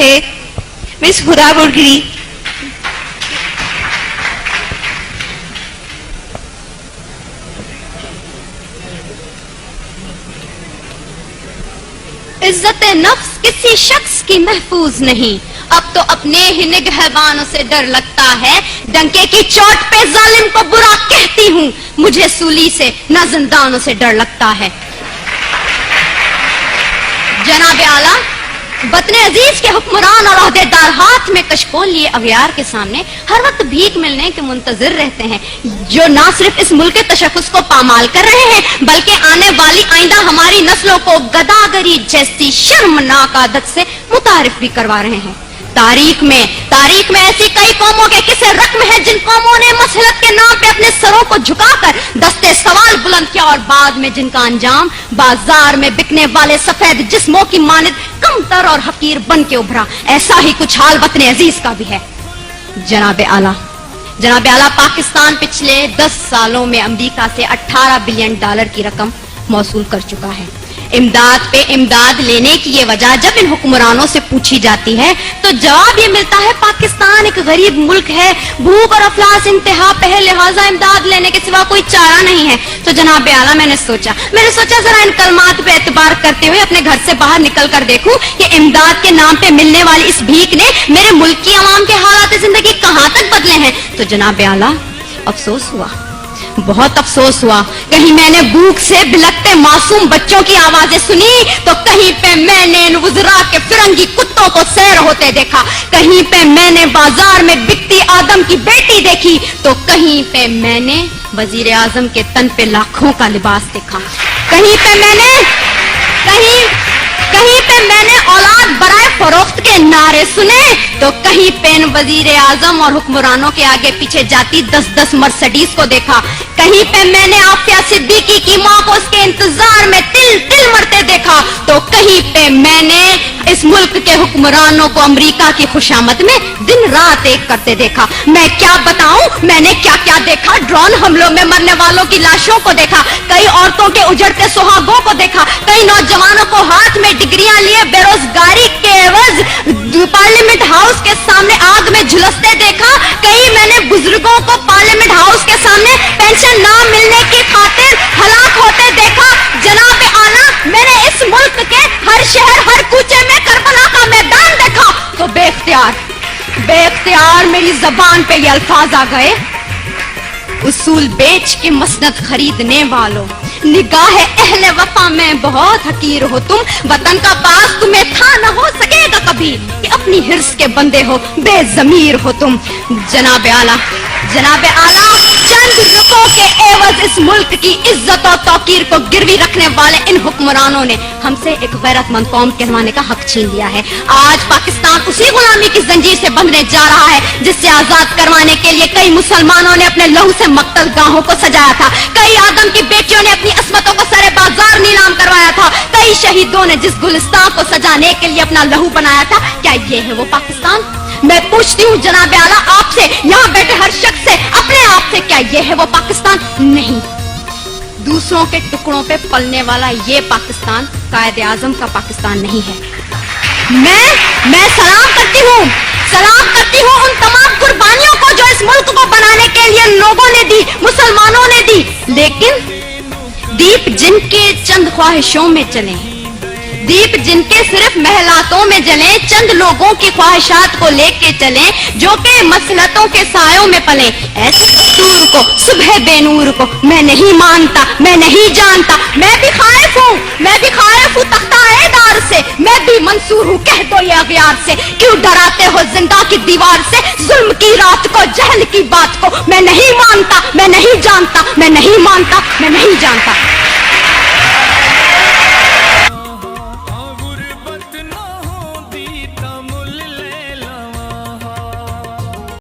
تھے مس خدا گڑگری. عزت نفس کسی شخص کی محفوظ نہیں, اب تو اپنے ہی نگہبانوں سے ڈر لگتا ہے, ڈنکے کی چوٹ پہ ظالم کو برا کہتی ہوں, مجھے سولی سے نہ زندانوں سے ڈر لگتا ہے. جناب اعلیٰ, وطن عزیز کے حکمران اور عہدیدار ہاتھ میں کشکول لیے اغیار کے سامنے ہر وقت بھیک ملنے کے منتظر رہتے ہیں, جو نہ صرف اس ملک کے تشخص کو پامال کر رہے ہیں بلکہ آنے والی آئندہ ہماری نسلوں کو گداگری جیسی شرمناک عادت سے متعارف بھی کروا رہے ہیں. تاریخ میں ایسی کئی قوموں کے قصے رقم ہیں جن قوموں نے مسلط کے نام پہ اپنے سروں کو جھکا کر دستے سوال بلند کیا اور بعد میں جن کا انجام بازار میں بکنے والے سفید جسموں کی مانند کمتر اور حقیر بن کے ابھرا. ایسا ہی کچھ حال وطن عزیز کا بھی ہے. جناب اعلیٰ, پاکستان پچھلے 10 سالوں میں امریکہ سے $18 بلین کی رقم موصول کر چکا ہے. امداد پہ امداد لینے کی یہ وجہ جب ان حکمرانوں سے پوچھی جاتی ہے تو جواب یہ ملتا ہے پاکستان ایک غریب ملک ہے, بھوک اور افلاس انتہا پہ ہے, لہٰذا امداد لینے کے سوا کوئی چارہ نہیں ہے. تو جناب اعلیٰ, میں نے سوچا ذرا ان کلمات پہ اعتبار کرتے ہوئے اپنے گھر سے باہر نکل کر دیکھوں کہ امداد کے نام پہ ملنے والی اس بھیک نے میرے ملک کی عوام کے حالات زندگی کہاں تک بدلے ہیں. تو جناب اعلیٰ, افسوس ہوا, بہت افسوس ہوا. کہیں میں نے بھوک سے بلکتے معصوم بچوں کی آوازیں سنی تو کہیں پہ میں نے ان وزراء کے فرنگی کتوں کو سیر ہوتے دیکھا, کہیں پہ میں نے بازار میں بکتی آدم کی بیٹی دیکھی تو کہیں پہ میں نے وزیر اعظم کے تن پہ لاکھوں کا لباس دیکھا, کہیں پہ میں نے اولاد برائے فروخت کے نعرے سنے تو کہیں پہ ان وزیر اعظم اور حکمرانوں کے آگے پیچھے جاتی 10 مرسڈیز کو دیکھا, کہیں پہ میں نے عافیہ صدیقی کی ماں کو اس کے انتظار میں تل مرتے دیکھا تو کہیں پہ میں نے اس ملک کے حکمرانوں کو امریکہ کی خوشامد میں دن رات ایک کرتے دیکھا. میں کیا بتاؤں میں نے کیا دیکھا. ڈرون حملوں میں مرنے والوں کی لاشوں کو دیکھا, کئی عورتوں کے اجڑتے سہاگوں کو دیکھا, کئی نوجوانوں کو ہاتھ میں ڈگریاں لیے بے روزگاری کے عوض پارلیمنٹ ہاؤس کے سامنے آگ میں جھلستے دیکھا, کئی میں نے بزرگوں کو پارلیمنٹ ہاؤس کے سامنے پینشن نہ ملنے کی خاطر ہلاک ہوتے دیکھا. جناب اعلیٰ, میں نے اس ملک کے ہر شہر ہر کوچے میں کربلا کا میدان دیکھا تو بے اختیار میری زبان پہ یہ الفاظ آ گئے, اصول بیچ کے مسند خریدنے والوں, نگاہ اہل وفا میں بہت حقیر ہو تم, وطن کا پاس تمہیں تھا نہ ہو سکے گا کبھی, کہ اپنی حرص کے بندے ہو, بے ضمیر ہو تم. جناب اعلیٰ, چند روپوں کے عوض اس ملک کی عزت اور توقیر کو گروی رکھنے والے ان حکمرانوں نے ہم سے ایک غیرت مند قوم کہلوانے کا حق چھین لیا ہے. آج پاکستان اسی غلامی کی زنجیر سے بندھنے جا رہا ہے جس سے آزاد کروانے کے لیے کئی مسلمانوں نے اپنے لہو سے مقتل گاہوں کو سجایا تھا, کئی آدم کی بیٹیوں نے اپنی عصمتوں کو سرے بازار نیلام کروایا تھا, کئی شہیدوں نے جس گلستان کو سجانے کے لیے اپنا لہو بنایا تھا. کیا یہ ہے وہ پاکستان؟ میں پوچھتی ہوں جناب اعلیٰ آپ سے, یہاں بیٹھے ہر شخص سے, اپنے آپ سے, کیا یہ ہے وہ پاکستان؟ نہیں. دوسروں کے ٹکڑوں پہ پلنے والا یہ پاکستان قائد اعظم کا پاکستان نہیں ہے. میں سلام کرتی ہوں ان تمام قربانیوں کو جو اس ملک کو بنانے کے لیے لوگوں نے دی, مسلمانوں نے دی, لیکن دیپ جن کے چند خواہشوں میں چلیں, دیپ جن کے صرف محلاتوں میں جلیں, چند لوگوں کی خواہشات کو لے کے چلیں جو کہ مسلطوں کے سایوں میں پلیں, ایسے دستور کو, صبح بے نور کو میں نہیں مانتا, میں نہیں جانتا. میں بھی خائف ہوں تختہ دار سے, میں بھی منصور ہوں, کہہ دو یہ اغیار سے, کیوں ڈراتے ہو زندہ کی دیوار سے, ظلم کی رات کو, جہل کی بات کو. میں نہیں مانتا, میں نہیں جانتا, میں نہیں مانتا, میں نہیں جانتا.